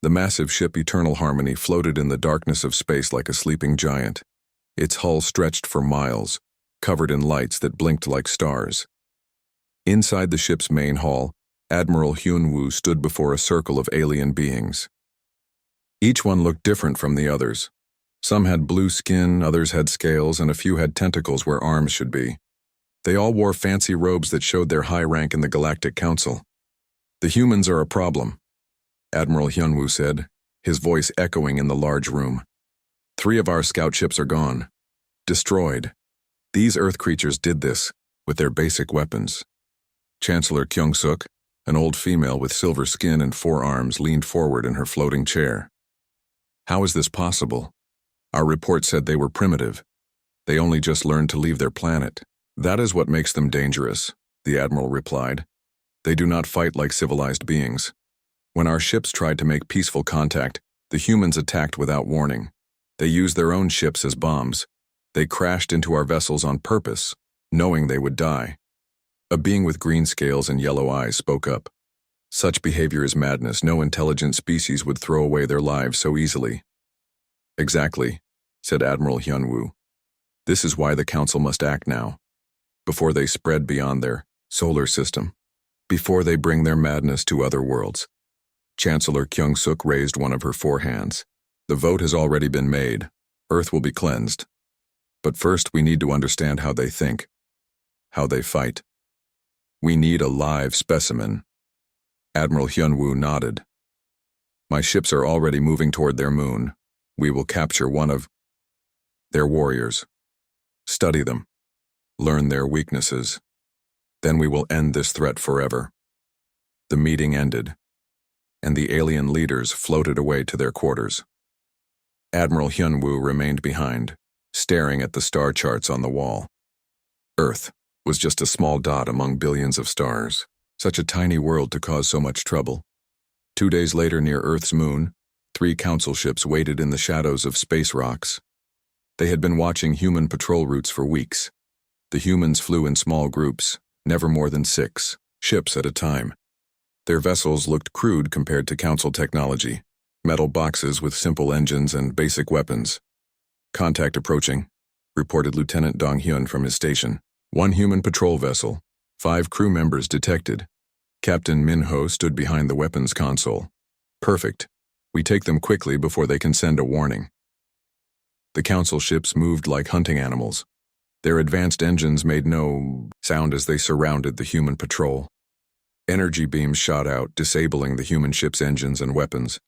The massive ship Eternal Harmony floated in the darkness of space like a sleeping giant. Its hull stretched for miles, covered in lights that blinked like stars. Inside the ship's main hall, Admiral Hyun-woo stood before a circle of alien beings. Each one looked different from the others. Some had blue skin, others had scales, and a few had tentacles where arms should be. They all wore fancy robes that showed their high rank in the Galactic Council. "The humans are a problem," Admiral Hyun-woo said, his voice echoing in the large room. "3 of our scout ships are gone. Destroyed. These Earth creatures did this, with their basic weapons." Chancellor Kyung-suk, an old female with silver skin and 4 arms, leaned forward in her floating chair. "How is this possible? Our report said they were primitive. They only just learned to leave their planet." "That is what makes them dangerous," the Admiral replied. "They do not fight like civilized beings. When our ships tried to make peaceful contact, the humans attacked without warning. They used their own ships as bombs. They crashed into our vessels on purpose, knowing they would die." A being with green scales and yellow eyes spoke up. "Such behavior is madness. No intelligent species would throw away their lives so easily." "Exactly," said Admiral Hyun-woo. "This is why the Council must act now, before they spread beyond their solar system, before they bring their madness to other worlds." Chancellor Kyung-suk raised one of her 4 hands. "The vote has already been made. Earth will be cleansed. But first we need to understand how they think, how they fight. We need a live specimen." Admiral Hyun-woo nodded. "My ships are already moving toward their moon. We will capture one of their warriors. Study them. Learn their weaknesses. Then we will end this threat forever." The meeting ended, and the alien leaders floated away to their quarters. Admiral Hyun-woo remained behind, staring at the star charts on the wall. Earth was just a small dot among billions of stars. Such a tiny world to cause so much trouble. 2 days later, near Earth's moon, 3 council ships waited in the shadows of space rocks. They had been watching human patrol routes for weeks. The humans flew in small groups, never more than 6 ships at a time. Their vessels looked crude compared to Council technology, metal boxes with simple engines and basic weapons. "Contact approaching," reported Lieutenant Dong-hyun from his station. 1 human patrol vessel, 5 crew members detected. Captain Min-ho stood behind the weapons console. "Perfect. We take them quickly before they can send a warning." The Council ships moved like hunting animals. Their advanced engines made no sound as they surrounded the human patrol. Energy beams shot out, disabling the human ship's engines and weapons.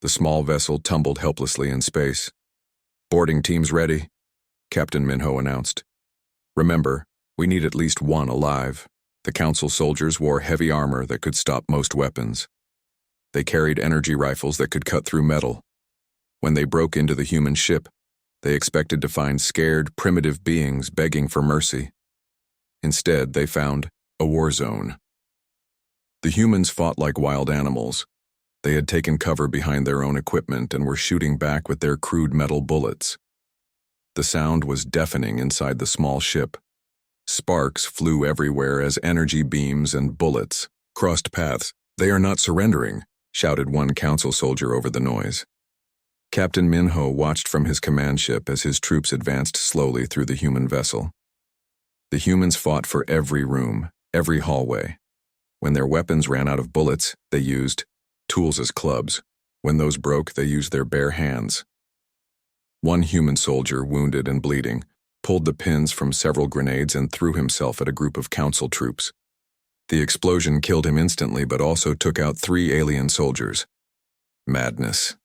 The small vessel tumbled helplessly in space. "Boarding teams ready," Captain Min-ho announced. "Remember, we need at least 1 alive." The Council soldiers wore heavy armor that could stop most weapons. They carried energy rifles that could cut through metal. When they broke into the human ship, they expected to find scared, primitive beings begging for mercy. Instead, they found a war zone. The humans fought like wild animals. They had taken cover behind their own equipment and were shooting back with their crude metal bullets. The sound was deafening inside the small ship. Sparks flew everywhere as energy beams and bullets crossed paths. "They are not surrendering," shouted one Council soldier over the noise. Captain Min-ho watched from his command ship as his troops advanced slowly through the human vessel. The humans fought for every room, every hallway. When their weapons ran out of bullets, they used tools as clubs. When those broke, they used their bare hands. One human soldier, wounded and bleeding, pulled the pins from several grenades and threw himself at a group of Council troops. The explosion killed him instantly, but also took out 3 alien soldiers. "Madness,"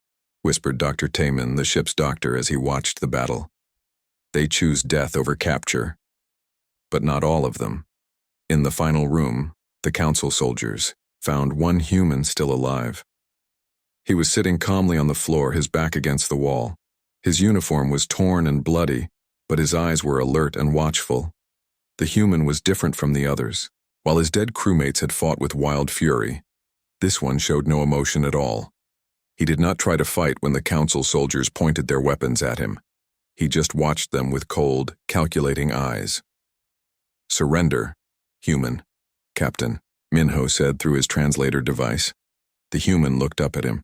whispered Dr. Taemin, the ship's doctor, as he watched the battle. "They choose death over capture." But not all of them. In the final room, the Council soldiers found 1 human still alive. He was sitting calmly on the floor, his back against the wall. His uniform was torn and bloody, but his eyes were alert and watchful. The human was different from the others. While his dead crewmates had fought with wild fury, this one showed no emotion at all. He did not try to fight when the Council soldiers pointed their weapons at him. He just watched them with cold, calculating eyes. "Surrender, human," Captain Min-ho said through his translator device. The human looked up at him.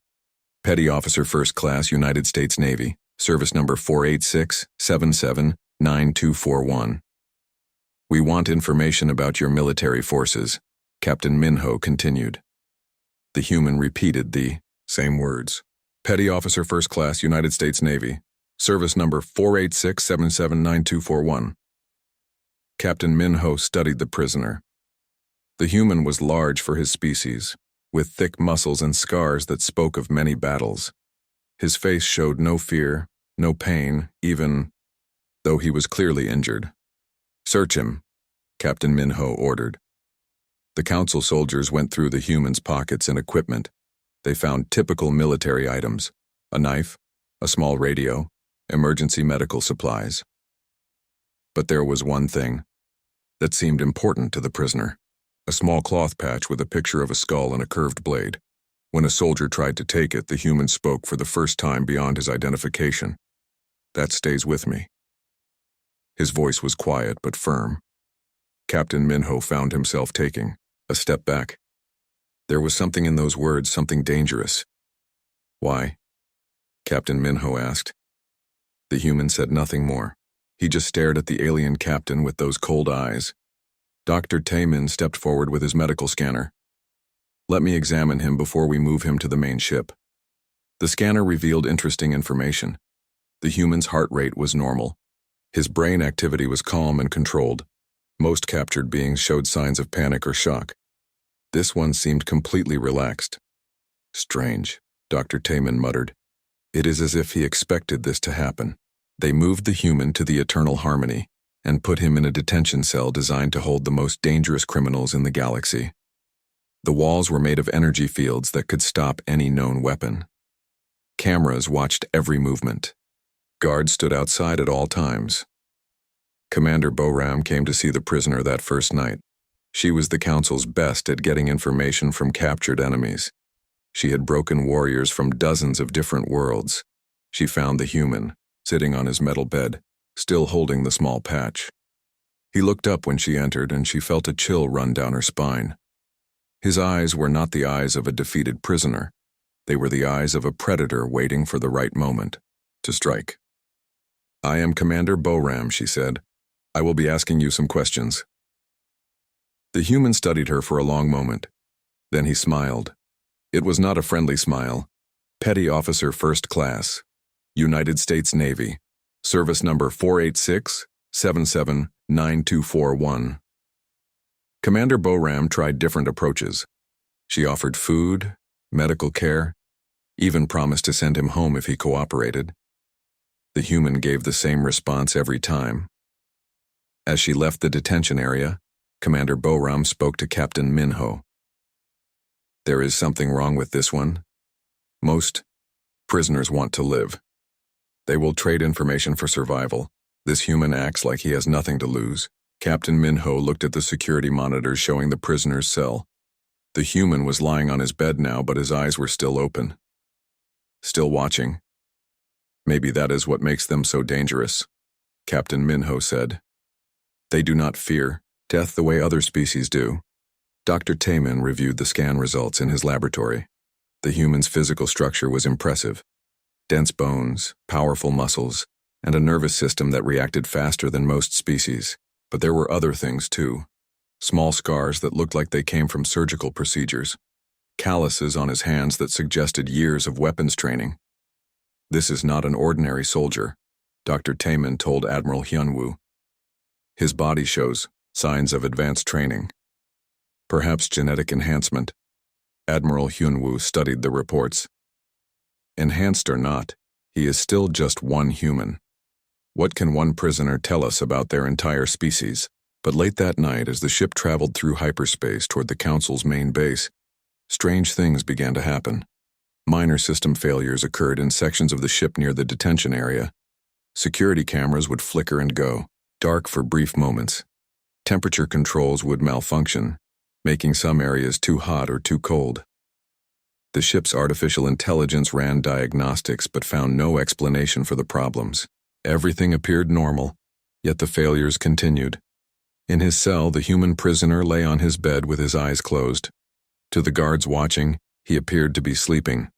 Petty Officer First Class, United States Navy, Service Number 486-77-9241. We want information about your military forces, Captain Minho continued. The human repeated the same words. Petty Officer First Class, United States Navy, Service Number 486-77-9241. Captain Minho studied the prisoner. The human was large for his species, with thick muscles and scars that spoke of many battles. His face showed no fear, no pain, even though he was clearly injured. "Search him," Captain Minho ordered. The council soldiers went through the human's pockets and equipment. They found typical military items: a knife, a small radio, emergency medical supplies. But there was one thing that seemed important to the prisoner: a small cloth patch with a picture of a skull and a curved blade. When a soldier tried to take it, the human spoke for the first time beyond his identification. "That stays with me." His voice was quiet but firm. Captain Minho found himself taking a step back. There was something in those words, something dangerous. "Why?" Captain Minho asked. The human said nothing more. He just stared at the alien captain with those cold eyes. Dr. Taemin stepped forward with his medical scanner. "Let me examine him before we move him to the main ship." The scanner revealed interesting information. The human's heart rate was normal. His brain activity was calm and controlled. Most captured beings showed signs of panic or shock. This one seemed completely relaxed. "Strange," Dr. Taemin muttered. "It is as if he expected this to happen." They moved the human to the Eternal Harmony and put him in a detention cell designed to hold the most dangerous criminals in the galaxy. The walls were made of energy fields that could stop any known weapon. Cameras watched every movement. Guards stood outside at all times. Commander Boram came to see the prisoner that first night. She was the Council's best at getting information from captured enemies. She had broken warriors from dozens of different worlds. She found the human, sitting on his metal bed, still holding the small patch. He looked up when she entered, and she felt a chill run down her spine. His eyes were not the eyes of a defeated prisoner. They were the eyes of a predator waiting for the right moment to strike. "I am Commander Boram," she said. "I will be asking you some questions." The human studied her for a long moment. Then he smiled. It was not a friendly smile. "Petty Officer First Class, United States Navy, Service Number 486-77-9241. Commander Boram tried different approaches. She offered food, medical care, even promised to send him home if he cooperated. The human gave the same response every time. As she left the detention area, Commander Boram spoke to Captain Minho. "There is something wrong with this one. Most prisoners want to live. They will trade information for survival. This human acts like he has nothing to lose." Captain Minho looked at the security monitors showing the prisoner's cell. The human was lying on his bed now, but his eyes were still open. Still watching. "Maybe that is what makes them so dangerous," Captain Minho said. "They do not fear death the way other species do." Dr. Taemin reviewed the scan results in his laboratory. The human's physical structure was impressive. Dense bones, powerful muscles, and a nervous system that reacted faster than most species. But there were other things too. Small scars that looked like they came from surgical procedures. Calluses on his hands that suggested years of weapons training. "This is not an ordinary soldier," Dr. Taemin told Admiral Hyunwoo. "His body shows signs of advanced training. Perhaps genetic enhancement." Admiral Hyunwoo studied the reports. "Enhanced or not, he is still just one human. What can one prisoner tell us about their entire species?" But late that night, as the ship traveled through hyperspace toward the Council's main base, strange things began to happen. Minor system failures occurred in sections of the ship near the detention area. Security cameras would flicker and go, dark for brief moments. Temperature controls would malfunction, making some areas too hot or too cold. The ship's artificial intelligence ran diagnostics but found no explanation for the problems. Everything appeared normal, yet the failures continued. In his cell, the human prisoner lay on his bed with his eyes closed. To the guards watching, he appeared to be sleeping.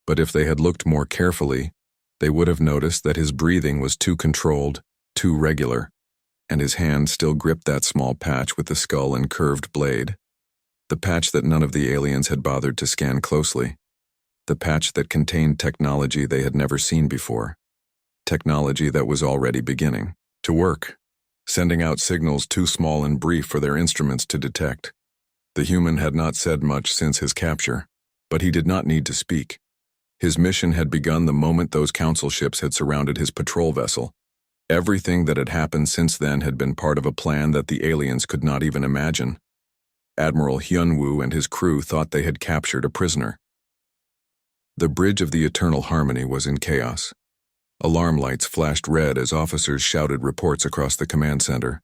But if they had looked more carefully, they would have noticed that his breathing was too controlled, too regular, and his hand still gripped that small patch with the skull and curved blade. The patch that none of the aliens had bothered to scan closely. The patch that contained technology they had never seen before. Technology that was already beginning to work, sending out signals too small and brief for their instruments to detect. The human had not said much since his capture, but he did not need to speak. His mission had begun the moment those council ships had surrounded his patrol vessel. Everything that had happened since then had been part of a plan that the aliens could not even imagine. Admiral Hyun-woo and his crew thought they had captured a prisoner. The bridge of the Eternal Harmony was in chaos. Alarm lights flashed red as officers shouted reports across the command center.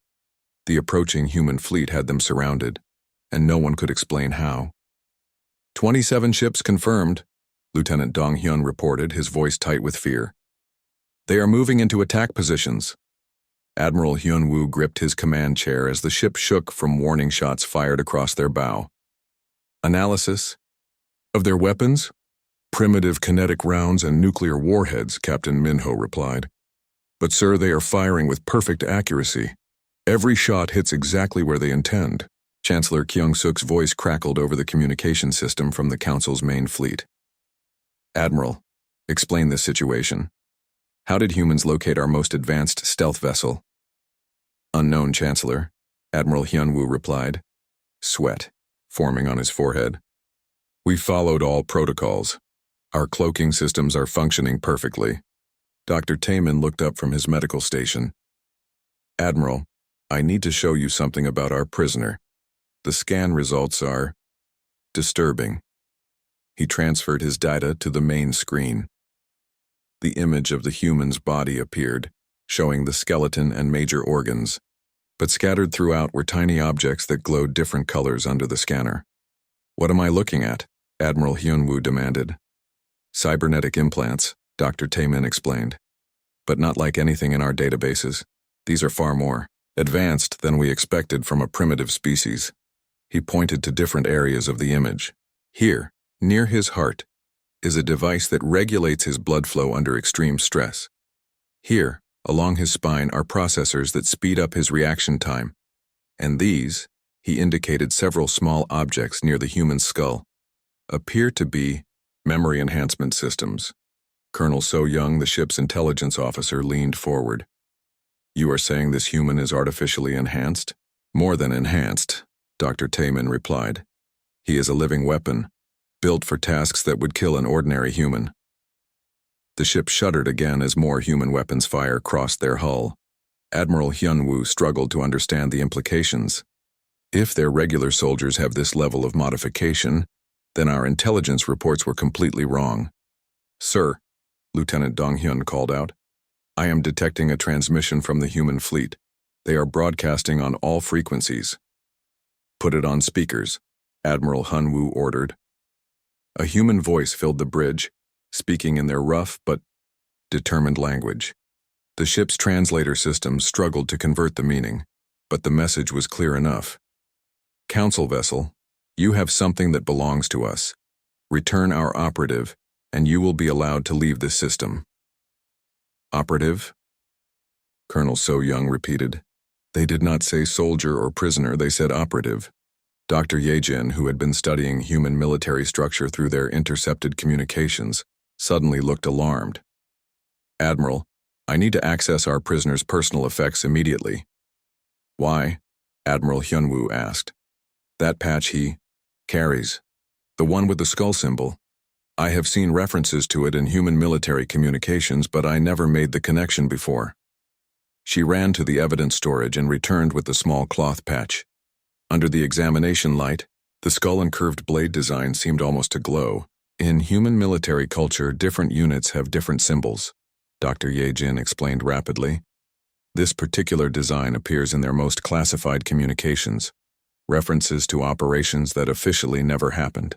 The approaching human fleet had them surrounded, and no one could explain how. 27 ships confirmed, Lieutenant Dong Hyun reported, his voice tight with fear. They are moving into attack positions. Admiral Hyun-woo gripped his command chair as the ship shook from warning shots fired across their bow. Analysis of their weapons? Primitive kinetic rounds and nuclear warheads, Captain Minho replied. But sir, they are firing with perfect accuracy. Every shot hits exactly where they intend. Chancellor Kyung-suk's voice crackled over the communication system from the Council's main fleet. Admiral, explain this situation. How did humans locate our most advanced stealth vessel? Unknown, Chancellor, Admiral Hyun-woo replied, sweat forming on his forehead. We followed all protocols. Our cloaking systems are functioning perfectly. Dr. Taemin looked up from his medical station. Admiral, I need to show you something about our prisoner. The scan results are disturbing. He transferred his data to the main screen. The image of the human's body appeared, showing the skeleton and major organs, but scattered throughout were tiny objects that glowed different colors under the scanner. What am I looking at? Admiral Hyun-woo demanded. Cybernetic implants, Dr. Taemin explained. But not like anything in our databases. These are far more advanced than we expected from a primitive species. He pointed to different areas of the image. Here, near his heart, is a device that regulates his blood flow under extreme stress. Here, along his spine, are processors that speed up his reaction time. And these, he indicated several small objects near the human skull, appear to be memory enhancement systems. Colonel So-young, the ship's intelligence officer, leaned forward. You are saying this human is artificially enhanced? More than enhanced, Dr. Taemin replied. He is a living weapon, built for tasks that would kill an ordinary human. The ship shuddered again as more human weapons fire crossed their hull. Admiral Hyun-woo struggled to understand the implications. If their regular soldiers have this level of modification, then our intelligence reports were completely wrong. Sir, Lieutenant Dong Hyun called out, I am detecting a transmission from the human fleet. They are broadcasting on all frequencies. Put it on speakers, Admiral Hyun-woo ordered. A human voice filled the bridge, speaking in their rough but determined language. The ship's translator system struggled to convert the meaning, but the message was clear enough. Council vessel, you have something that belongs to us. Return our operative, and you will be allowed to leave this system. Operative? Colonel So-young repeated. They did not say soldier or prisoner, they said operative. Dr. Ye-jin, who had been studying human military structure through their intercepted communications, suddenly looked alarmed. Admiral, I need to access our prisoner's personal effects immediately. Why? Admiral Hyun-woo asked. That patch he carries, the one with the skull symbol. I have seen references to it in human military communications, but I never made the connection before. She ran to the evidence storage and returned with the small cloth patch. Under the examination light, the skull and curved blade design seemed almost to glow. In human military culture, different units have different symbols, Dr. Ye-jin explained rapidly. This particular design appears in their most classified communications, references to operations that officially never happened.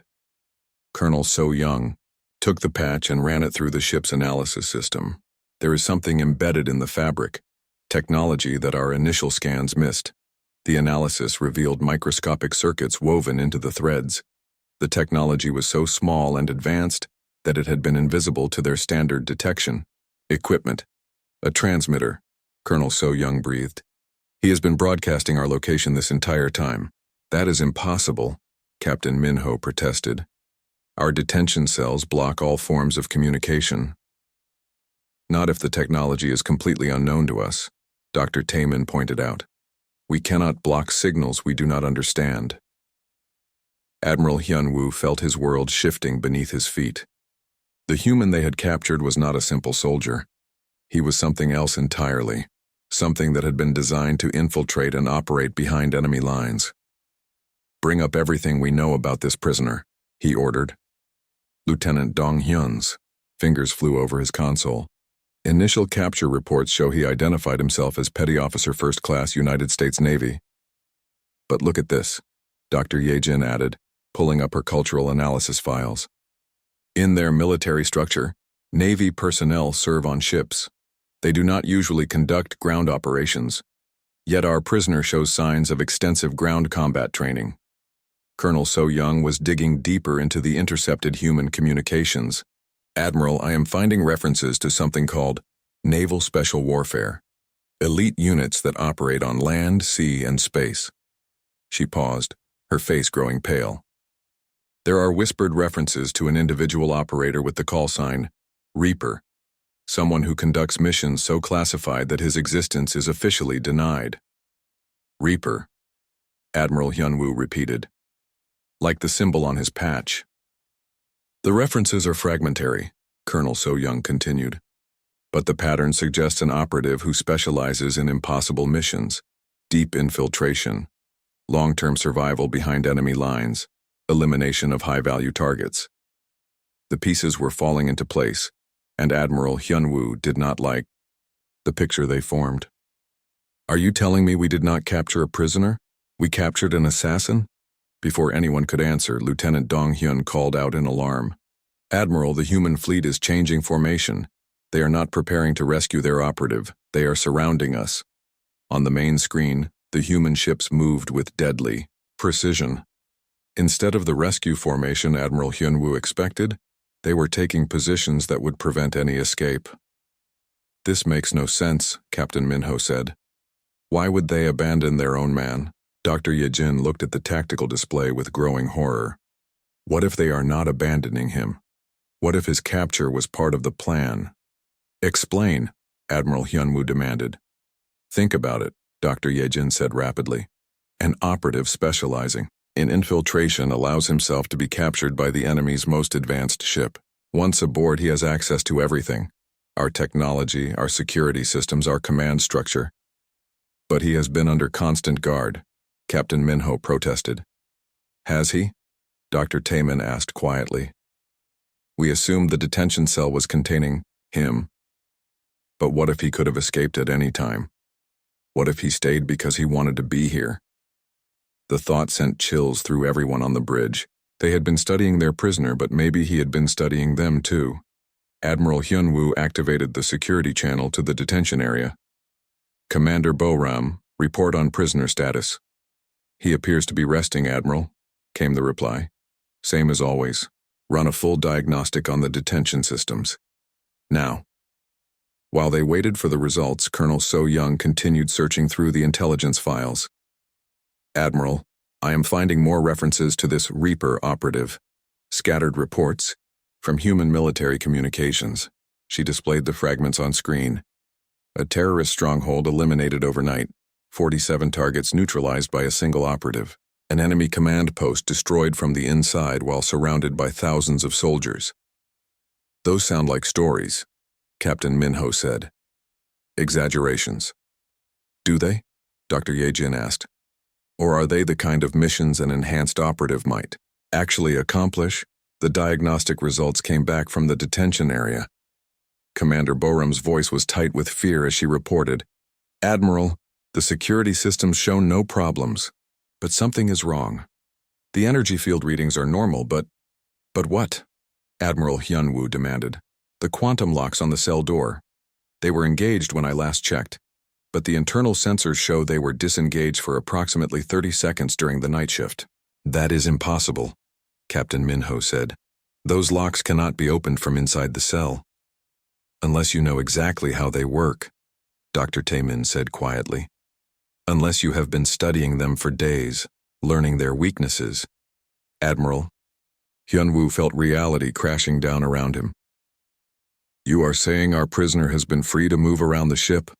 Colonel So-young took the patch and ran it through the ship's analysis system. There is something embedded in the fabric, technology that our initial scans missed. The analysis revealed microscopic circuits woven into the threads. The technology was so small and advanced that it had been invisible to their standard detection. Equipment. A transmitter, Colonel So-Young breathed. He has been broadcasting our location this entire time. That is impossible, Captain Minho protested. Our detention cells block all forms of communication. Not if the technology is completely unknown to us, Dr. Taemin pointed out. We cannot block signals we do not understand. Admiral Hyun-woo felt his world shifting beneath his feet. The human they had captured was not a simple soldier. He was something else entirely, something that had been designed to infiltrate and operate behind enemy lines. Bring up everything we know about this prisoner, he ordered. Lieutenant Dong Hyun's fingers flew over his console. Initial capture reports show he identified himself as Petty Officer First Class United States Navy. But look at this, Dr. Ye-jin added, pulling up her cultural analysis files. In their military structure, Navy personnel serve on ships. They do not usually conduct ground operations, yet our prisoner shows signs of extensive ground combat training. Colonel So-Young was digging deeper into the intercepted human communications. Admiral, I am finding references to something called Naval Special Warfare, elite units that operate on land, sea, and space. She paused, her face growing pale. There are whispered references to an individual operator with the call sign Reaper, someone who conducts missions so classified that his existence is officially denied. Reaper, Admiral Hyun-woo repeated, like the symbol on his patch. The references are fragmentary, Colonel So-Young continued, but the pattern suggests an operative who specializes in impossible missions, deep infiltration, long-term survival behind enemy lines, elimination of high-value targets. The pieces were falling into place, and Admiral Hyun-woo did not like the picture they formed. Are you telling me we did not capture a prisoner? We captured an assassin? Before anyone could answer, Lieutenant Dong Hyun called out in alarm. Admiral, the human fleet is changing formation. They are not preparing to rescue their operative. They are surrounding us. On the main screen, the human ships moved with deadly precision. Instead of the rescue formation Admiral Hyun-woo expected, they were taking positions that would prevent any escape. This makes no sense, Captain Minho said. Why would they abandon their own man? Dr. Ye-jin looked at the tactical display with growing horror. What if they are not abandoning him? What if his capture was part of the plan? Explain, Admiral Hyun-woo demanded. Think about it, Dr. Ye-jin said rapidly. An operative specializing in infiltration allows himself to be captured by the enemy's most advanced ship. Once aboard, he has access to everything. Our technology, our security systems, our command structure. But he has been under constant guard, Captain Minho protested. Has he? Dr. Taemin asked quietly. We assumed the detention cell was containing him. But what if he could have escaped at any time? What if he stayed because he wanted to be here? The thought sent chills through everyone on the bridge. They had been studying their prisoner, but maybe he had been studying them too. Admiral Hyun-woo activated the security channel to the detention area. Commander Bo-ram, report on prisoner status. He appears to be resting, Admiral, came the reply. Same as always. Run a full diagnostic on the detention systems. Now. While they waited for the results, Colonel So-Young continued searching through the intelligence files. Admiral, I am finding more references to this Reaper operative. Scattered reports from human military communications. She displayed the fragments on screen. A terrorist stronghold eliminated overnight. 47 targets neutralized by a single operative. An enemy command post destroyed from the inside while surrounded by thousands of soldiers. Those sound like stories, Captain Minho said. Exaggerations. Do they? Dr. Ye-jin asked. Or are they the kind of missions an enhanced operative might actually accomplish? The diagnostic results came back from the detention area. Commander Bo-ram's voice was tight with fear as she reported, Admiral, the security systems show no problems, but something is wrong. The energy field readings are normal, but what? Admiral Hyun-woo demanded. The quantum locks on the cell door. They were engaged when I last checked, but the internal sensors show they were disengaged for approximately 30 seconds during the night shift. That is impossible, Captain Minho said. Those locks cannot be opened from inside the cell. Unless you know exactly how they work, Dr. Taemin said quietly. Unless you have been studying them for days, learning their weaknesses. Admiral Hyunwoo felt reality crashing down around him. You are saying our prisoner has been free to move around the ship?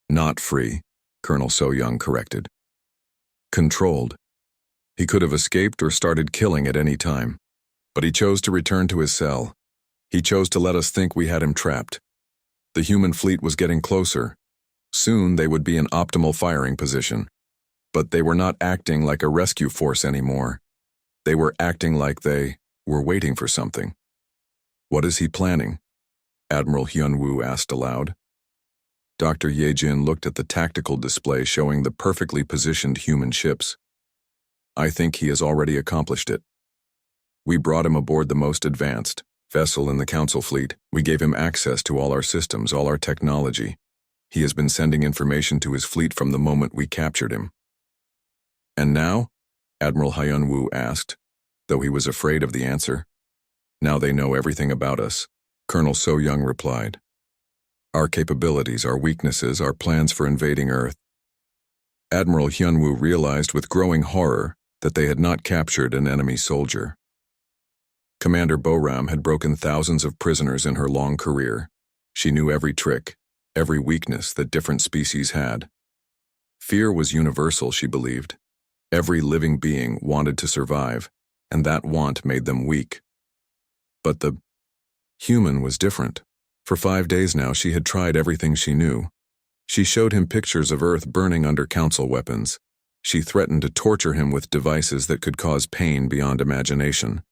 Not free, Colonel So-young corrected. Controlled. He could have escaped or started killing at any time, but he chose to return to his cell. He chose to let us think we had him trapped. The human fleet was getting closer. Soon they would be in optimal firing position. But they were not acting like a rescue force anymore. They were acting like they were waiting for something. What is he planning? Admiral Hyunwoo asked aloud. Dr. Yejin looked at the tactical display showing the perfectly positioned human ships. I think he has already accomplished it. We brought him aboard the most advanced vessel in the Council fleet. We gave him access to all our systems, all our technology. He has been sending information to his fleet from the moment we captured him. And now? Admiral Hyunwoo asked, though he was afraid of the answer. Now they know everything about us, Colonel So-young replied. Our capabilities, our weaknesses, our plans for invading Earth. Admiral Hyunwoo realized with growing horror that they had not captured an enemy soldier. Commander Boram had broken thousands of prisoners in her long career. She knew every trick, every weakness that different species had. Fear was universal, she believed. Every living being wanted to survive, and that want made them weak. But the human was different. For 5 days now, she had tried everything she knew. She showed him pictures of Earth burning under Council weapons. She threatened to torture him with devices that could cause pain beyond imagination.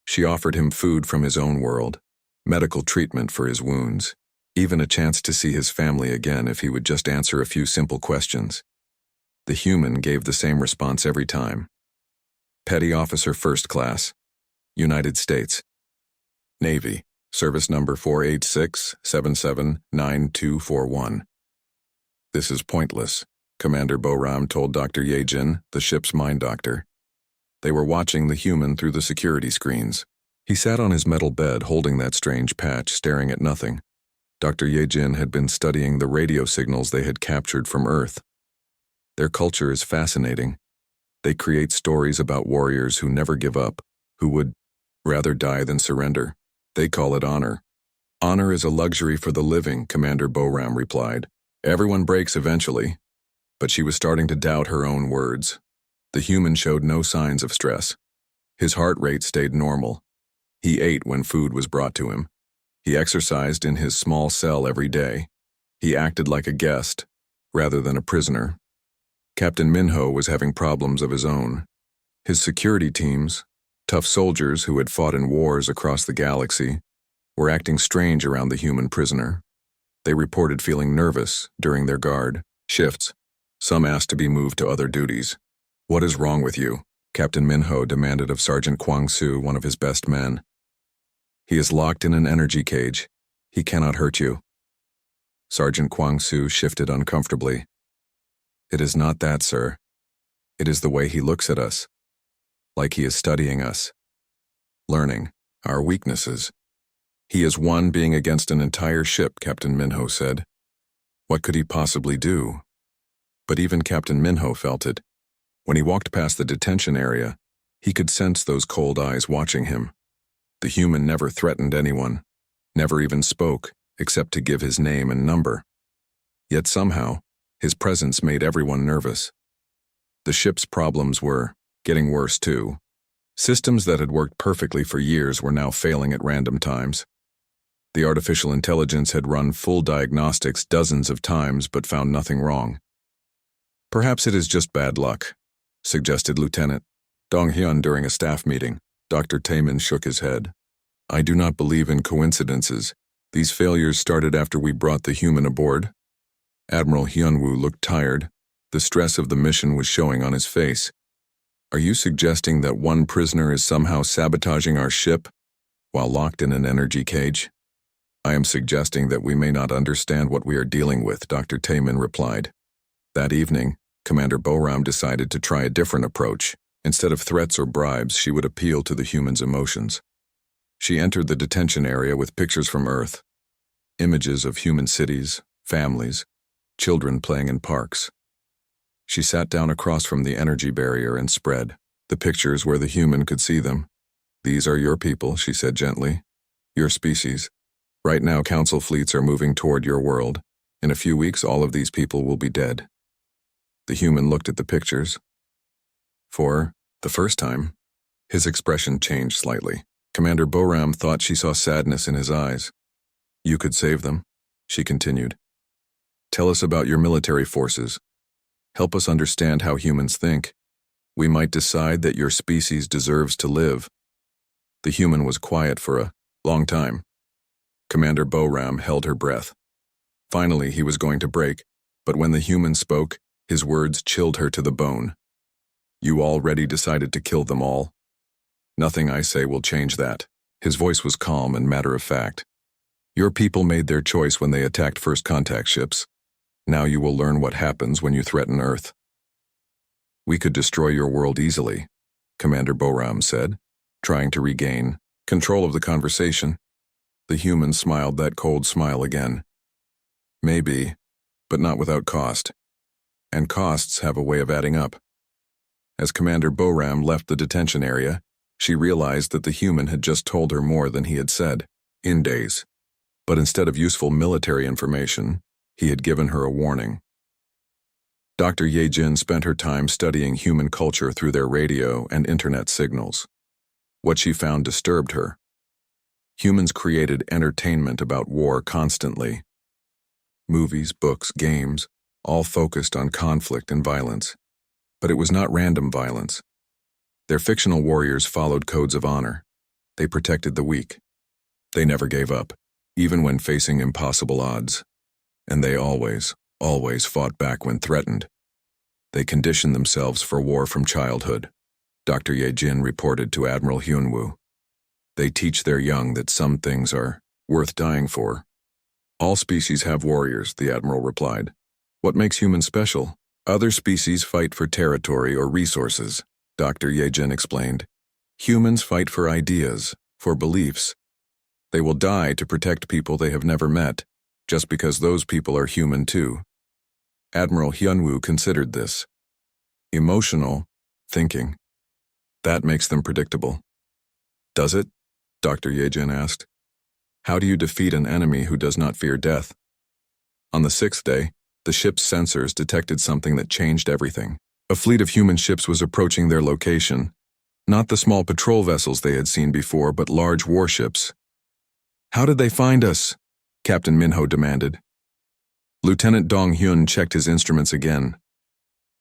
She offered him food from his own world, medical treatment for his wounds, even a chance to see his family again if he would just answer a few simple questions. The human gave the same response every time. Petty Officer First Class, United States. Navy, Service Number 486-779241. This is pointless, Commander Boram told Dr. Yejin, the ship's mind doctor. They were watching the human through the security screens. He sat on his metal bed holding that strange patch, staring at nothing. Dr. Yejin had been studying the radio signals they had captured from Earth. Their culture is fascinating. They create stories about warriors who never give up, who would rather die than surrender. They call it honor. Honor is a luxury for the living, Commander Boram replied. Everyone breaks eventually. But she was starting to doubt her own words. The human showed no signs of stress. His heart rate stayed normal. He ate when food was brought to him. He exercised in his small cell every day. He acted like a guest, rather than a prisoner. Captain Minho was having problems of his own. His security teams, tough soldiers who had fought in wars across the galaxy, were acting strange around the human prisoner. They reported feeling nervous during their guard shifts. Some asked to be moved to other duties. What is wrong with you? Captain Minho demanded of Sergeant Kwang-soo, one of his best men. He is locked in an energy cage. He cannot hurt you. Sergeant Kwang-soo shifted uncomfortably. It is not that, sir. It is the way he looks at us. Like he is studying us. Learning our weaknesses. He is one being against an entire ship, Captain Minho said. What could he possibly do? But even Captain Minho felt it. When he walked past the detention area, he could sense those cold eyes watching him. The human never threatened anyone, never even spoke, except to give his name and number. Yet somehow, his presence made everyone nervous. The ship's problems were getting worse too. Systems that had worked perfectly for years were now failing at random times. The artificial intelligence had run full diagnostics dozens of times but found nothing wrong. Perhaps it is just bad luck, suggested Lieutenant Dong-hyun during a staff meeting. Dr. Taemin shook his head. I do not believe in coincidences. These failures started after we brought the human aboard. Admiral Hyunwoo looked tired. The stress of the mission was showing on his face. Are you suggesting that one prisoner is somehow sabotaging our ship while locked in an energy cage? I am suggesting that we may not understand what we are dealing with, Dr. Taemin replied. That evening, Commander Boram decided to try a different approach. Instead of threats or bribes, she would appeal to the human's emotions. She entered the detention area with pictures from Earth, images of human cities, families, children playing in parks. She sat down across from the energy barrier and spread the pictures where the human could see them. "These are your people," she said gently. "Your species. Right now, council fleets are moving toward your world. In a few weeks, all of these people will be dead." The human looked at the pictures. For the first time, his expression changed slightly. Commander Boram thought she saw sadness in his eyes. "You could save them," she continued. "Tell us about your military forces. Help us understand how humans think. We might decide that your species deserves to live." The human was quiet for a long time. Commander Boram held her breath. Finally, he was going to break, but when the human spoke, his words chilled her to the bone. "You already decided to kill them all. Nothing I say will change that." His voice was calm and matter-of-fact. "Your people made their choice when they attacked first contact ships. Now you will learn what happens when you threaten Earth." "We could destroy your world easily," Commander Boram said, trying to regain control of the conversation. The human smiled that cold smile again. "Maybe, but not without cost. And costs have a way of adding up." As Commander Boram left the detention area, she realized that the human had just told her more than he had said in days. But instead of useful military information, he had given her a warning. Dr. Yejin spent her time studying human culture through their radio and internet signals. What she found disturbed her. Humans created entertainment about war constantly. Movies, books, games, all focused on conflict and violence. But it was not random violence. Their fictional warriors followed codes of honor. They protected the weak. They never gave up, even when facing impossible odds. And they always fought back when threatened. They conditioned themselves for war from childhood, Dr. Yejin reported to Admiral Hyunwoo. They teach their young that some things are worth dying for. "All species have warriors," the Admiral replied. "What makes humans special? Other species fight for territory or resources," Dr. Yejin explained. "Humans fight for ideas, for beliefs. They will die to protect people they have never met, just because those people are human too." Admiral Hyunwoo considered this. Emotional thinking. That makes them predictable. "Does it?" Dr. Yejin asked. "How do you defeat an enemy who does not fear death?" On the 6th day, the ship's sensors detected something that changed everything. A fleet of human ships was approaching their location. Not the small patrol vessels they had seen before, but large warships. "How did they find us?" Captain Minho demanded. Lieutenant Dong Hyun checked his instruments again.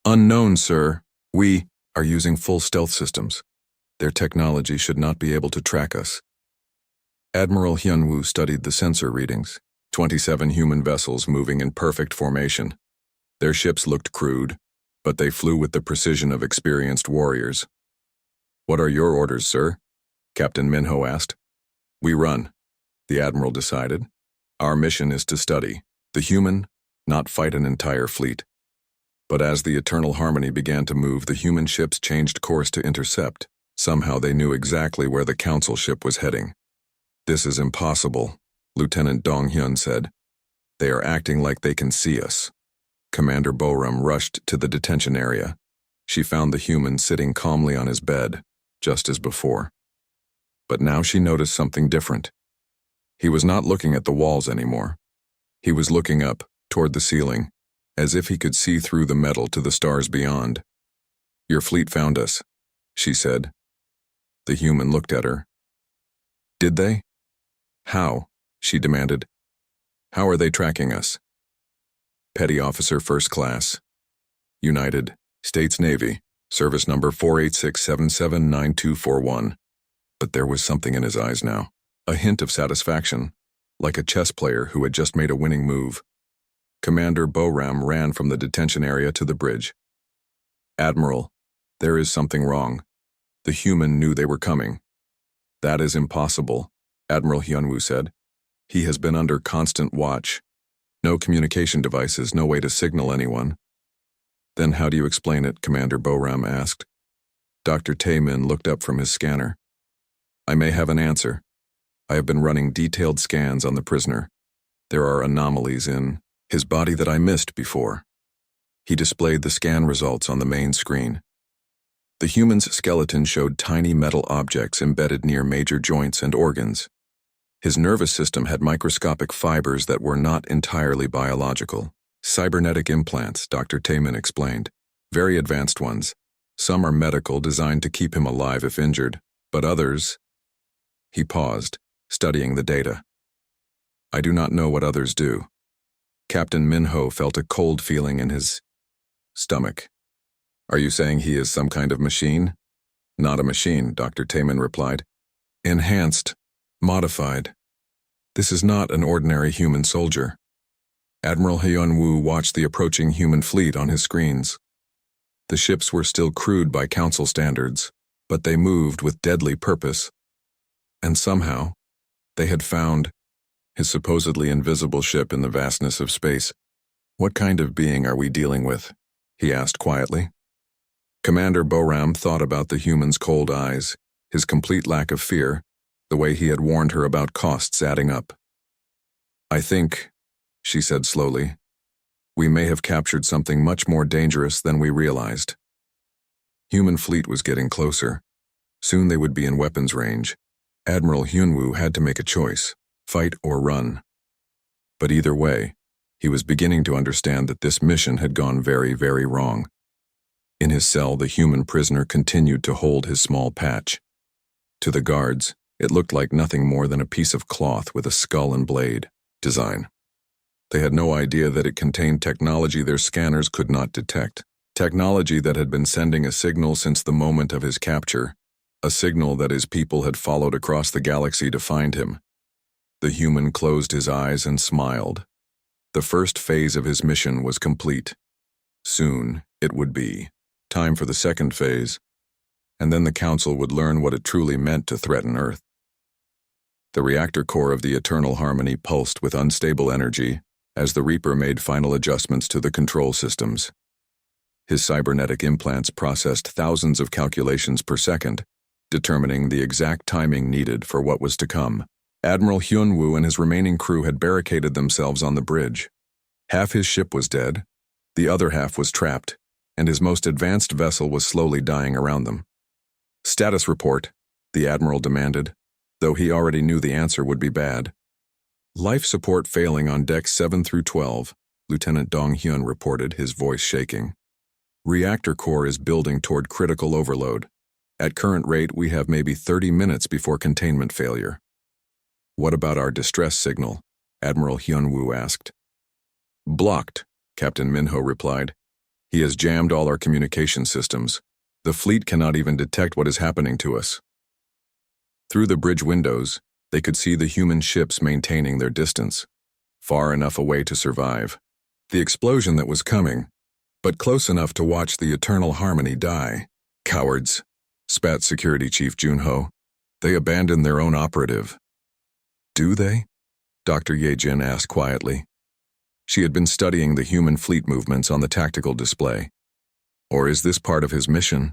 "Unknown, sir. We are using full stealth systems. Their technology should not be able to track us." Admiral Hyunwoo studied the sensor readings. 27 human vessels moving in perfect formation. Their ships looked crude, but they flew with the precision of experienced warriors. "What are your orders, sir?" Captain Minho asked. "We run," the Admiral decided. "Our mission is to study the human, not fight an entire fleet." But as the Eternal Harmony began to move, the human ships changed course to intercept. Somehow they knew exactly where the Council ship was heading. "This is impossible," Lieutenant Dong Hyun said. "They are acting like they can see us." Commander Boram rushed to the detention area. She found the human sitting calmly on his bed, just as before. But now she noticed something different. He was not looking at the walls anymore. He was looking up, toward the ceiling, as if he could see through the metal to the stars beyond. "Your fleet found us," she said. The human looked at her. "Did they?" "How?" she demanded. "How are they tracking us?" "Petty Officer First Class. United States Navy, service number 486779241. But there was something in his eyes now, a hint of satisfaction, like a chess player who had just made a winning move. Commander Boram ran from the detention area to the bridge. "Admiral, there is something wrong." The human knew they were coming. "That is impossible," Admiral Hyunwoo said. "He has been under constant watch. No communication devices, no way to signal anyone." "Then how do you explain it?" Commander Boram asked. Dr. Taemin looked up from his scanner. "I may have an answer. I have been running detailed scans on the prisoner. There are anomalies in his body that I missed before. He displayed the scan results on the main screen. The human's skeleton showed tiny metal objects embedded near major joints and organs. His nervous system had microscopic fibers that were not entirely biological. Cybernetic implants, Dr. Tayman explained. Very advanced ones. Some are medical, designed to keep him alive if injured, but others... He paused, studying the data. I do not know what others do. Captain Minho felt a cold feeling in his stomach. Are you saying he is some kind of machine? Not a machine, Dr. Tayman replied. Enhanced, modified. This is not an ordinary human soldier. Admiral Hyun-woo watched the approaching human fleet on his screens. The ships were still crude by council standards, but they moved with deadly purpose. And somehow, they had found his supposedly invisible ship in the vastness of space. What kind of being are we dealing with? He asked quietly. Commander Boram thought about the human's cold eyes, his complete lack of fear, the way he had warned her about costs adding up. I think, she said slowly, we may have captured something much more dangerous than we realized. Human fleet was getting closer. Soon they would be in weapons range. Admiral Hyun-woo had to make a choice, fight or run. But either way, he was beginning to understand that this mission had gone very, very wrong. In his cell, the human prisoner continued to hold his small patch. To the guards, it looked like nothing more than a piece of cloth with a skull and blade design. They had no idea that it contained technology their scanners could not detect. Technology that had been sending a signal since the moment of his capture, a signal that his people had followed across the galaxy to find him. The human closed his eyes and smiled. The first phase of his mission was complete. Soon, it would be time for the second phase, and then the Council would learn what it truly meant to threaten Earth. The reactor core of the Eternal Harmony pulsed with unstable energy as the Reaper made final adjustments to the control systems. His cybernetic implants processed thousands of calculations per second, determining the exact timing needed for what was to come. Admiral Hyun-woo and his remaining crew had barricaded themselves on the bridge. Half his ship was dead, the other half was trapped, and his most advanced vessel was slowly dying around them. Status report, the Admiral demanded, though he already knew the answer would be bad. Life support failing on decks 7 through 12, Lieutenant Dong Hyun reported, his voice shaking. Reactor core is building toward critical overload. At current rate, we have maybe 30 minutes before containment failure. What about our distress signal? Admiral Hyun-woo asked. Blocked, Captain Minho replied. He has jammed all our communication systems. The fleet cannot even detect what is happening to us. Through the bridge windows, they could see the human ships maintaining their distance, far enough away to survive. The explosion that was coming, but close enough to watch the Eternal Harmony die. Cowards, spat Security Chief Junho. They abandoned their own operative. Do they? Dr. Ye-jin asked quietly. She had been studying the human fleet movements on the tactical display. Or is this part of his mission?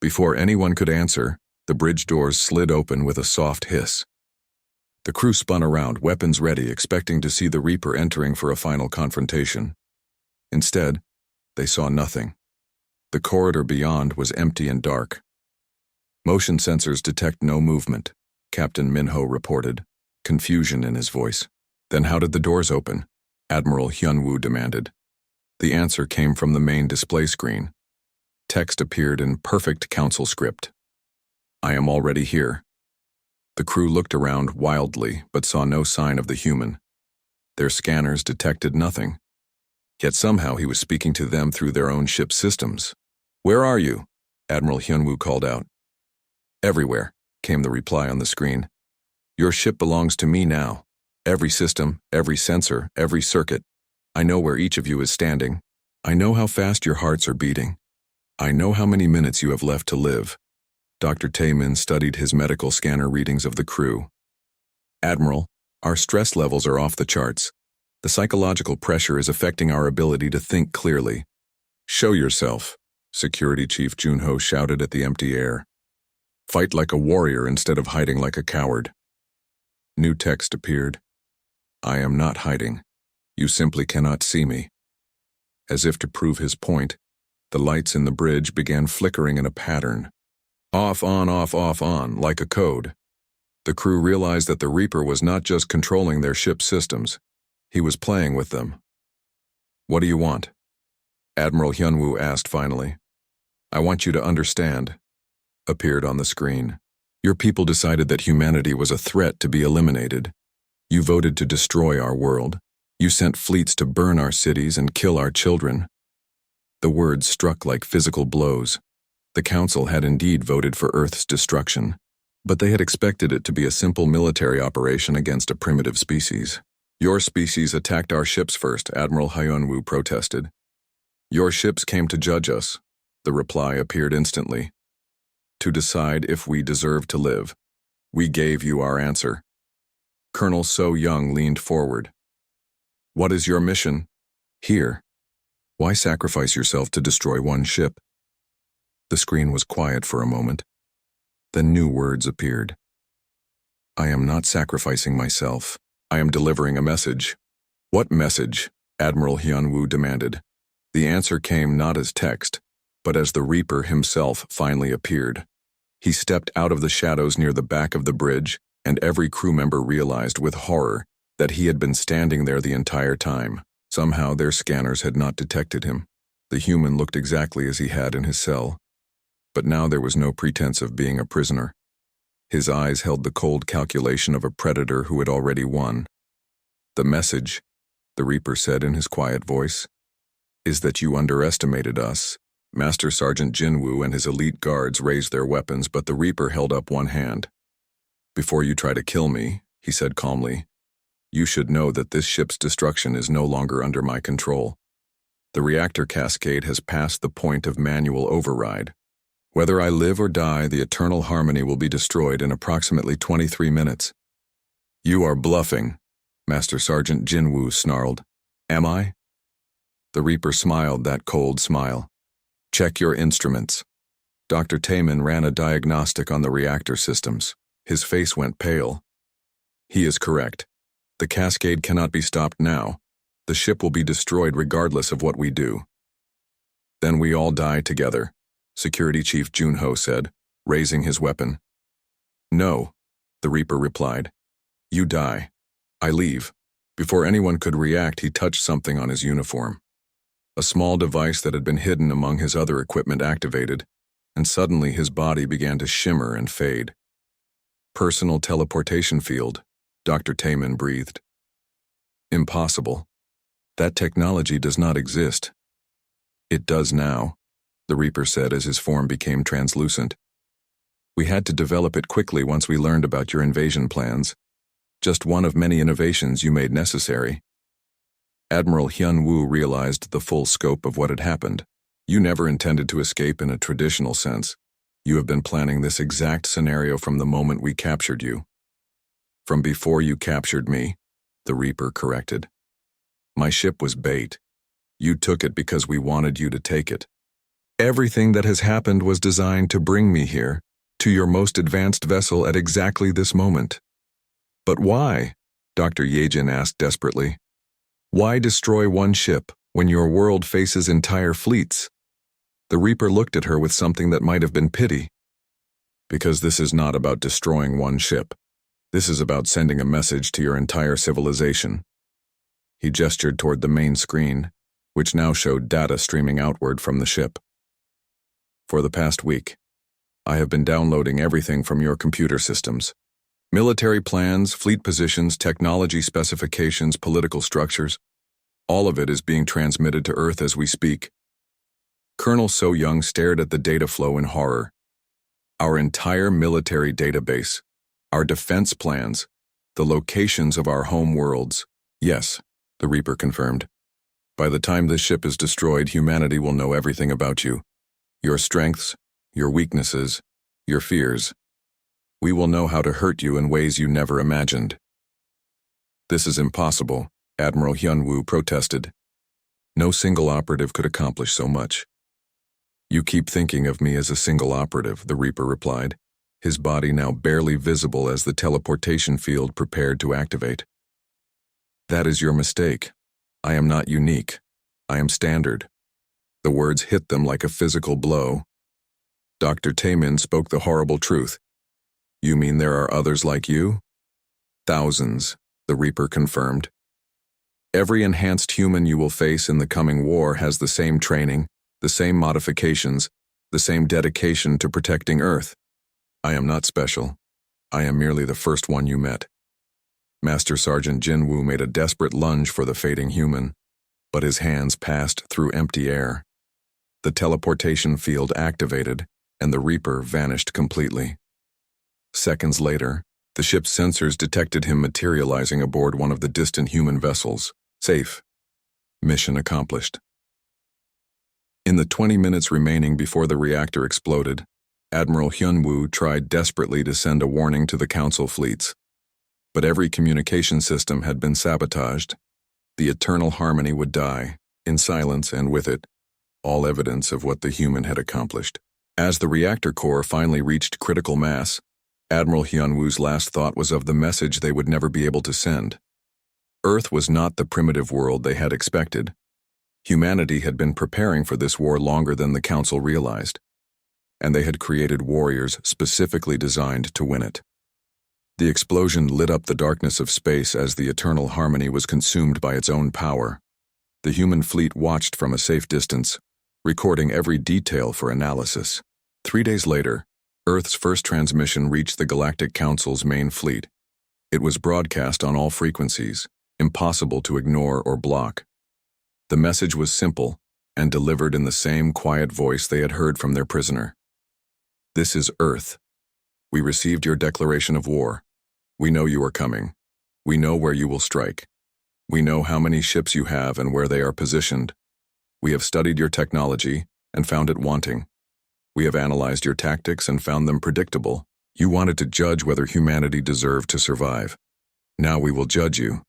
Before anyone could answer, the bridge doors slid open with a soft hiss. The crew spun around, weapons ready, expecting to see the Reaper entering for a final confrontation. Instead, they saw nothing. The corridor beyond was empty and dark. Motion sensors detect no movement, Captain Minho reported, confusion in his voice. Then how did the doors open? Admiral Hyun-woo demanded. The answer came from the main display screen. Text appeared in perfect council script. I am already here. The crew looked around wildly, but saw no sign of the human. Their scanners detected nothing. Yet somehow he was speaking to them through their own ship's systems. Where are you? Admiral Hyun-woo called out. Everywhere, came the reply on the screen. Your ship belongs to me now. Every system, every sensor, every circuit. I know where each of you is standing. I know how fast your hearts are beating. I know how many minutes you have left to live. Dr. Tayman studied his medical scanner readings of the crew. Admiral, our stress levels are off the charts. The psychological pressure is affecting our ability to think clearly. Show yourself, Security Chief Junho shouted at the empty air. Fight like a warrior instead of hiding like a coward. New text appeared. I am not hiding. You simply cannot see me. As if to prove his point, the lights in the bridge began flickering in a pattern. Off, on, like a code. The crew realized that the Reaper was not just controlling their ship's systems. He was playing with them. What do you want? Admiral Hyunwoo asked finally. I want you to understand, appeared on the screen. Your people decided that humanity was a threat to be eliminated. You voted to destroy our world. You sent fleets to burn our cities and kill our children. The words struck like physical blows. The Council had indeed voted for Earth's destruction, but they had expected it to be a simple military operation against a primitive species. Your species attacked our ships first, Admiral Hyunwoo protested. Your ships came to judge us. The reply appeared instantly. To decide if we deserve to live. We gave you our answer. Colonel So Young leaned forward. What is your mission? Here. Why sacrifice yourself to destroy one ship? The screen was quiet for a moment. Then new words appeared. I am not sacrificing myself. I am delivering a message. What message? Admiral Hyunwoo demanded. The answer came not as text, but as the Reaper himself finally appeared. He stepped out of the shadows near the back of the bridge, and every crew member realized with horror that he had been standing there the entire time. Somehow their scanners had not detected him. The human looked exactly as he had in his cell. But now there was no pretense of being a prisoner. His eyes held the cold calculation of a predator who had already won. The message, the Reaper said in his quiet voice, is that you underestimated us. Master Sergeant Jinwoo and his elite guards raised their weapons, but the Reaper held up one hand. Before you try to kill me, he said calmly, you should know that this ship's destruction is no longer under my control. The reactor cascade has passed the point of manual override. Whether I live or die, the eternal harmony will be destroyed in approximately 23 minutes. You are bluffing, Master Sergeant Jinwoo snarled. Am I? The Reaper smiled that cold smile. Check your instruments. Dr. Taemin ran a diagnostic on the reactor systems. His face went pale. He is correct. The cascade cannot be stopped now. The ship will be destroyed regardless of what we do. Then we all die together, Security Chief Junho said, raising his weapon. No, the Reaper replied. You die. I leave. Before anyone could react, he touched something on his uniform. A small device that had been hidden among his other equipment activated, and suddenly his body began to shimmer and fade. Personal teleportation field, Dr. Taemin breathed. Impossible. That technology does not exist. It does now, the Reaper said as his form became translucent. We had to develop it quickly once we learned about your invasion plans. Just one of many innovations you made necessary. Admiral Hyunwoo realized the full scope of what had happened. You never intended to escape in a traditional sense. You have been planning this exact scenario from the moment we captured you. From before you captured me, the Reaper corrected. My ship was bait. You took it because we wanted you to take it. Everything that has happened was designed to bring me here, to your most advanced vessel at exactly this moment. But why? Dr. Yejin asked desperately. Why destroy one ship when your world faces entire fleets? The Reaper looked at her with something that might have been pity. Because this is not about destroying one ship. This is about sending a message to your entire civilization. He gestured toward the main screen, which now showed data streaming outward from the ship. For the past week, I have been downloading everything from your computer systems. Military plans, fleet positions, technology specifications, political structures. All of it is being transmitted to Earth as we speak. Colonel So Young stared at the data flow in horror. Our entire military database, our defense plans, the locations of our home worlds. Yes, the Reaper confirmed. By the time this ship is destroyed, humanity will know everything about you. Your strengths, your weaknesses, your fears. We will know how to hurt you in ways you never imagined. This is impossible, Admiral Hyunwoo protested. No single operative could accomplish so much. You keep thinking of me as a single operative, the Reaper replied, his body now barely visible as the teleportation field prepared to activate. "That is your mistake. I am not unique. I am standard." The words hit them like a physical blow. Dr. Taemin spoke the horrible truth. "You mean there are others like you?" "Thousands," the Reaper confirmed. "Every enhanced human you will face in the coming war has the same training, the same modifications, the same dedication to protecting Earth. I am not special. I am merely the first one you met." Master Sergeant Jinwoo made a desperate lunge for the fading human, but his hands passed through empty air. The teleportation field activated, and the Reaper vanished completely. Seconds later, the ship's sensors detected him materializing aboard one of the distant human vessels. Safe. Mission accomplished. In the 20 minutes remaining before the reactor exploded, Admiral Hyunwoo tried desperately to send a warning to the Council fleets. But every communication system had been sabotaged. The eternal harmony would die, in silence, and with it, all evidence of what the human had accomplished. As the reactor core finally reached critical mass, Admiral Hyunwoo's last thought was of the message they would never be able to send. Earth was not the primitive world they had expected. Humanity had been preparing for this war longer than the Council realized, and they had created warriors specifically designed to win it. The explosion lit up the darkness of space as the eternal harmony was consumed by its own power. The human fleet watched from a safe distance, recording every detail for analysis. 3 days later, Earth's first transmission reached the Galactic Council's main fleet. It was broadcast on all frequencies, impossible to ignore or block. The message was simple and delivered in the same quiet voice they had heard from their prisoner. "This is Earth. We received your declaration of war. We know you are coming. We know where you will strike. We know how many ships you have and where they are positioned. We have studied your technology and found it wanting. We have analyzed your tactics and found them predictable. You wanted to judge whether humanity deserved to survive. Now we will judge you."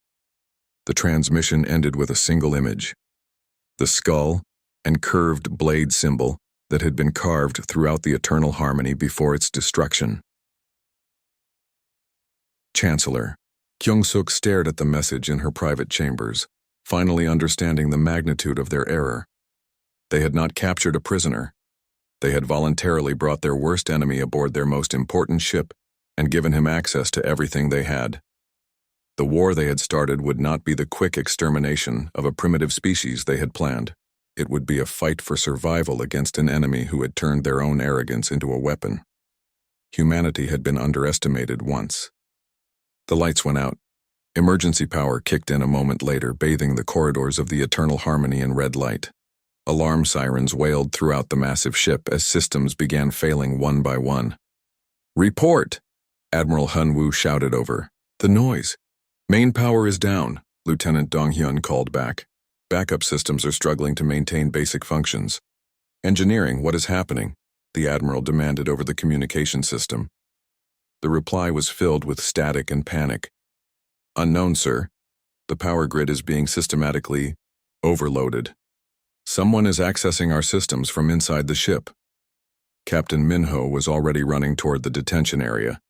The transmission ended with a single image: the skull and curved blade symbol that had been carved throughout the eternal harmony before its destruction. Chancellor Kyung-suk stared at the message in her private chambers, finally understanding the magnitude of their error. They had not captured a prisoner. They had voluntarily brought their worst enemy aboard their most important ship and given him access to everything they had. The war they had started would not be the quick extermination of a primitive species they had planned. It would be a fight for survival against an enemy who had turned their own arrogance into a weapon. Humanity had been underestimated once. The lights went out. Emergency power kicked in a moment later, bathing the corridors of the eternal harmony in red light. Alarm sirens wailed throughout the massive ship as systems began failing one by one. "Report!" Admiral Hyunwoo shouted over the noise. "Main power is down," Lieutenant Dong-hyun called back. "Backup systems are struggling to maintain basic functions." "Engineering, what is happening?" the Admiral demanded over the communication system. The reply was filled with static and panic. "Unknown, sir. The power grid is being systematically overloaded. Someone is accessing our systems from inside the ship." Captain Minho was already running toward the detention area.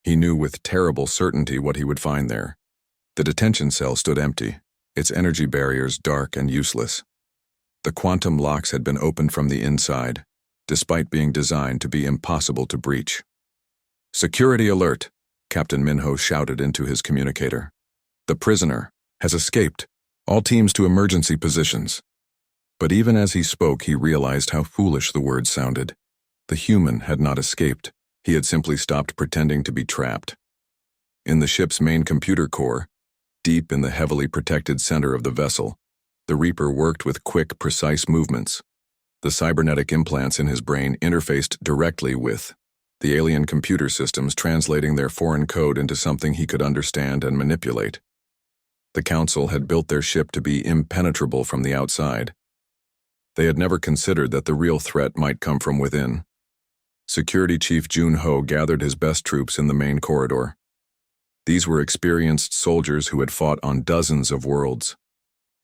He knew with terrible certainty what he would find there. The detention cell stood empty, its energy barriers dark and useless. The quantum locks had been opened from the inside, despite being designed to be impossible to breach. "Security alert," Captain Minho shouted into his communicator. "The prisoner has escaped. All teams to emergency positions." But even as he spoke, he realized how foolish the words sounded. The human had not escaped. He had simply stopped pretending to be trapped. In the ship's main computer core, deep in the heavily protected center of the vessel, the Reaper worked with quick, precise movements. The cybernetic implants in his brain interfaced directly with the alien computer systems, translating their foreign code into something he could understand and manipulate. The Council had built their ship to be impenetrable from the outside. They had never considered that the real threat might come from within. Security Chief Jun Ho gathered his best troops in the main corridor. These were experienced soldiers who had fought on dozens of worlds.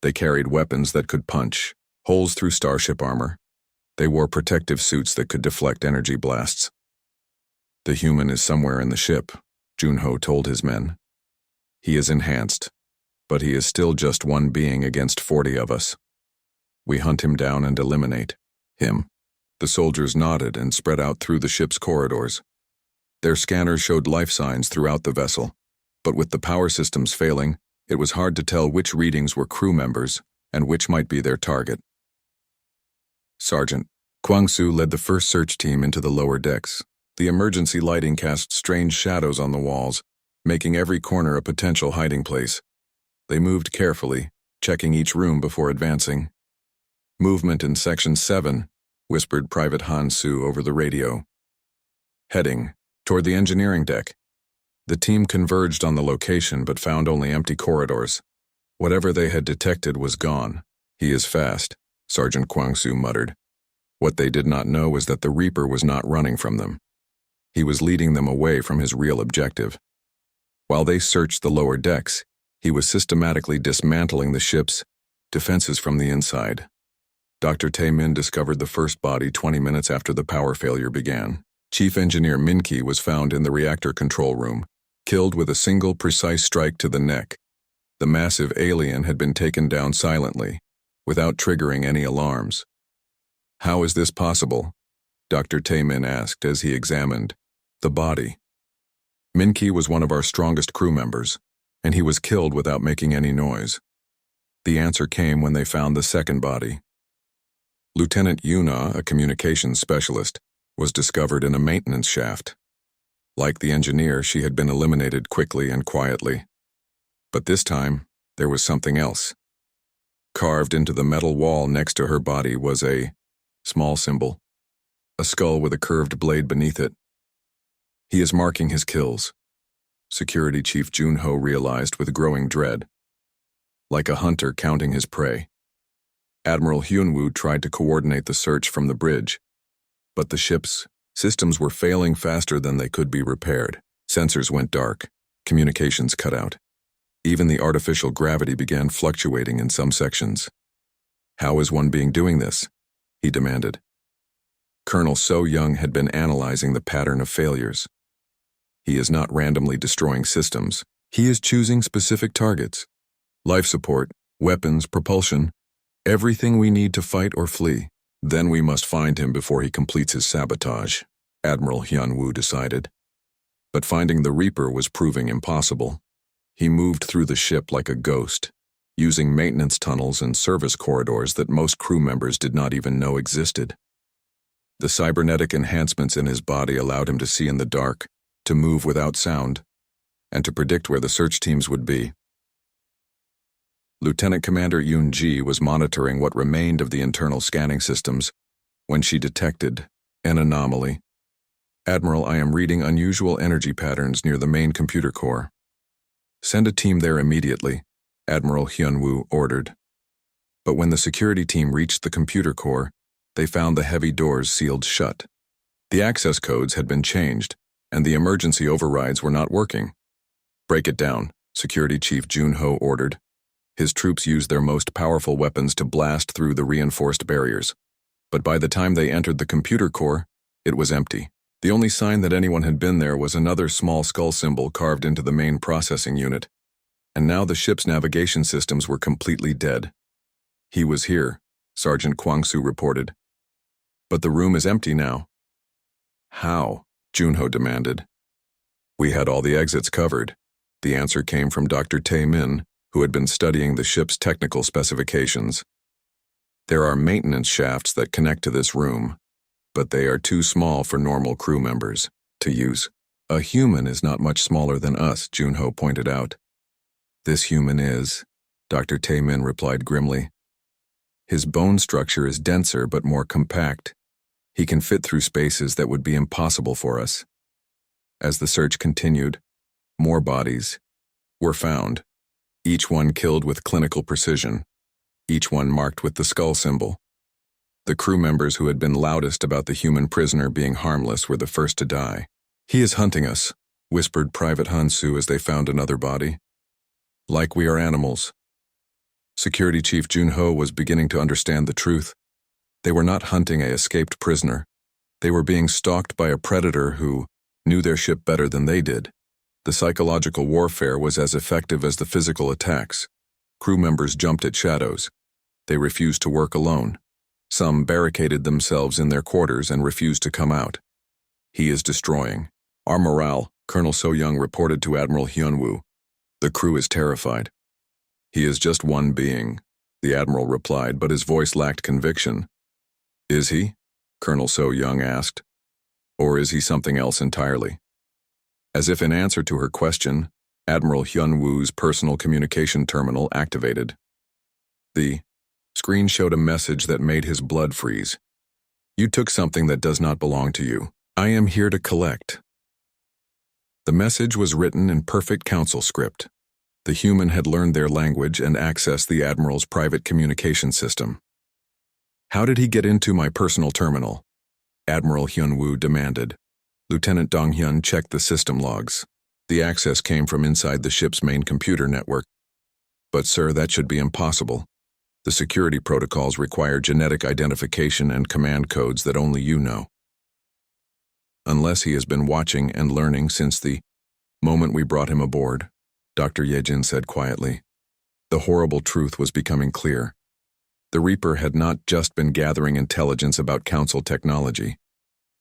They carried weapons that could punch holes through starship armor. They wore protective suits that could deflect energy blasts. The human is somewhere in the ship, Junho told his men. He is enhanced, but he is still just one being against 40 of us. We hunt him down and eliminate him. The soldiers nodded and spread out through the ship's corridors. Their scanners showed life signs throughout the vessel, but with the power systems failing, it was hard to tell which readings were crew members and which might be their target. Sergeant Kwangsu led the first search team into the lower decks. The emergency lighting cast strange shadows on the walls, making every corner a potential hiding place. They moved carefully, checking each room before advancing. "Movement in Section 7, whispered Private Han Su over the radio. Heading toward the engineering deck. The team converged on the location but found only empty corridors. Whatever they had detected was gone. He is fast, Sergeant Kwangsu muttered. What they did not know was that the Reaper was not running from them. He was leading them away from his real objective. While they searched the lower decks, he was systematically dismantling the ship's defenses from the inside. Dr. Tae-min discovered the first body 20 minutes after the power failure began. Chief Engineer Min-ki was found in the reactor control room, killed with a single precise strike to the neck. The massive alien had been taken down silently, without triggering any alarms. How is this possible? Dr. Tae-min asked as he examined the body. Min-ki was one of our strongest crew members, and he was killed without making any noise. The answer came when they found the second body. Lieutenant Yuna, a communications specialist, was discovered in a maintenance shaft. Like the engineer, she had been eliminated quickly and quietly. But this time, there was something else. Carved into the metal wall next to her body was a small symbol, a skull with a curved blade beneath it. He is marking his kills, Security Chief Junho realized with growing dread. Like a hunter counting his prey. Admiral Hyunwoo tried to coordinate the search from the bridge, but the ship's systems were failing faster than they could be repaired. Sensors went dark, communications cut out. Even the artificial gravity began fluctuating in some sections. How is one being doing this? He demanded. Colonel So Young had been analyzing the pattern of failures. He is not randomly destroying systems. He is choosing specific targets. Life support, weapons, propulsion, everything we need to fight or flee. Then we must find him before he completes his sabotage, Admiral Hyunwoo decided. But finding the Reaper was proving impossible. He moved through the ship like a ghost, using maintenance tunnels and service corridors that most crew members did not even know existed. The cybernetic enhancements in his body allowed him to see in the dark, to move without sound, and to predict where the search teams would be. Lieutenant Commander Yoon-ji was monitoring what remained of the internal scanning systems when she detected an anomaly. Admiral, I am reading unusual energy patterns near the main computer core. Send a team there immediately, Admiral Hyunwoo ordered. But when the security team reached the computer core, they found the heavy doors sealed shut. The access codes had been changed, and the emergency overrides were not working. Break it down, Security Chief Junho ordered. His troops used their most powerful weapons to blast through the reinforced barriers. But by the time they entered the computer core, it was empty. The only sign that anyone had been there was another small skull symbol carved into the main processing unit. And now the ship's navigation systems were completely dead. He was here, Sergeant Kwangsu reported. But the room is empty now. How? Junho demanded. We had all the exits covered. The answer came from Dr. Tae-min, who had been studying the ship's technical specifications. There are maintenance shafts that connect to this room, but they are too small for normal crew members to use. A human is not much smaller than us, Junho pointed out. This human is, Dr. Tae-min replied grimly. His bone structure is denser but more compact. He can fit through spaces that would be impossible for us. As the search continued, more bodies were found, each one killed with clinical precision, each one marked with the skull symbol. The crew members who had been loudest about the human prisoner being harmless were the first to die. He is hunting us, whispered Private Hansu as they found another body. Like we are animals. Security Chief Junho was beginning to understand the truth. They were not hunting an escaped prisoner. They were being stalked by a predator who knew their ship better than they did. The psychological warfare was as effective as the physical attacks. Crew members jumped at shadows. They refused to work alone. Some barricaded themselves in their quarters and refused to come out. He is destroying our morale, Colonel So-young reported to Admiral Hyun-woo. The crew is terrified. He is just one being, the Admiral replied, but his voice lacked conviction. Is he? Colonel So-young asked. Or is he something else entirely? As if in answer to her question, Admiral Hyun-woo's personal communication terminal activated. The screen showed a message that made his blood freeze. You took something that does not belong to you. I am here to collect. The message was written in perfect council script. The human had learned their language and accessed the Admiral's private communication system. How did he get into my personal terminal? Admiral Hyun-woo demanded. Lieutenant Dong-hyun checked the system logs. The access came from inside the ship's main computer network. But sir, that should be impossible. The security protocols require genetic identification and command codes that only you know. Unless he has been watching and learning since the moment we brought him aboard, Dr. Yejin said quietly. The horrible truth was becoming clear. The Reaper had not just been gathering intelligence about Council technology.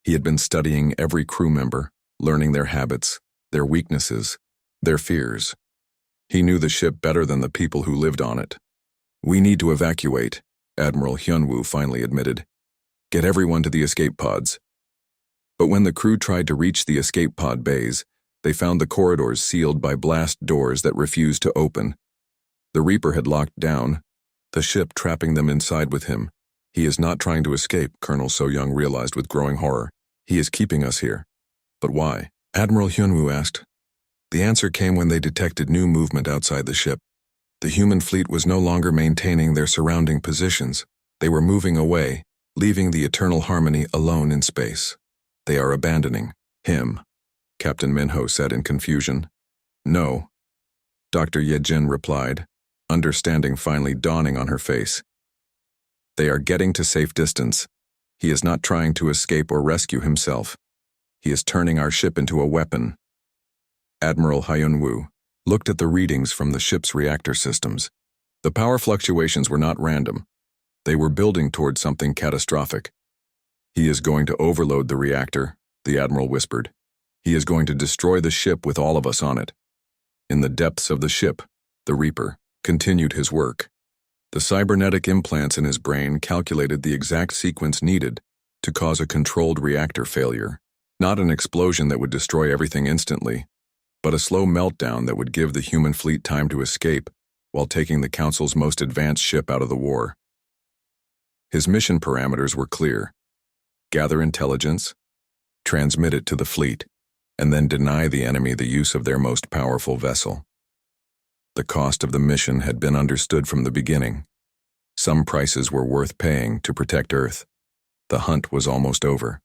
He had been studying every crew member, learning their habits, their weaknesses, their fears. He knew the ship better than the people who lived on it. We need to evacuate, Admiral Hyun-woo finally admitted. Get everyone to the escape pods. But when the crew tried to reach the escape pod bays, they found the corridors sealed by blast doors that refused to open. The Reaper had locked down, the ship trapping them inside with him. He is not trying to escape, Colonel So-young realized with growing horror. He is keeping us here. But why? Admiral Hyun-woo asked. The answer came when they detected new movement outside the ship. The human fleet was no longer maintaining their surrounding positions. They were moving away, leaving the Eternal Harmony alone in space. They are abandoning him, Captain Minho said in confusion. No, Dr. Yejin replied, understanding finally dawning on her face. They are getting to safe distance. He is not trying to escape or rescue himself. He is turning our ship into a weapon. Admiral Hyun-woo looked at the readings from the ship's reactor systems. The power fluctuations were not random. They were building toward something catastrophic. He is going to overload the reactor, the Admiral whispered. He is going to destroy the ship with all of us on it. In the depths of the ship, the Reaper continued his work. The cybernetic implants in his brain calculated the exact sequence needed to cause a controlled reactor failure. Not an explosion that would destroy everything instantly, but a slow meltdown that would give the human fleet time to escape while taking the Council's most advanced ship out of the war. His mission parameters were clear. Gather intelligence, transmit it to the fleet, and then deny the enemy the use of their most powerful vessel. The cost of the mission had been understood from the beginning. Some prices were worth paying to protect Earth. The hunt was almost over.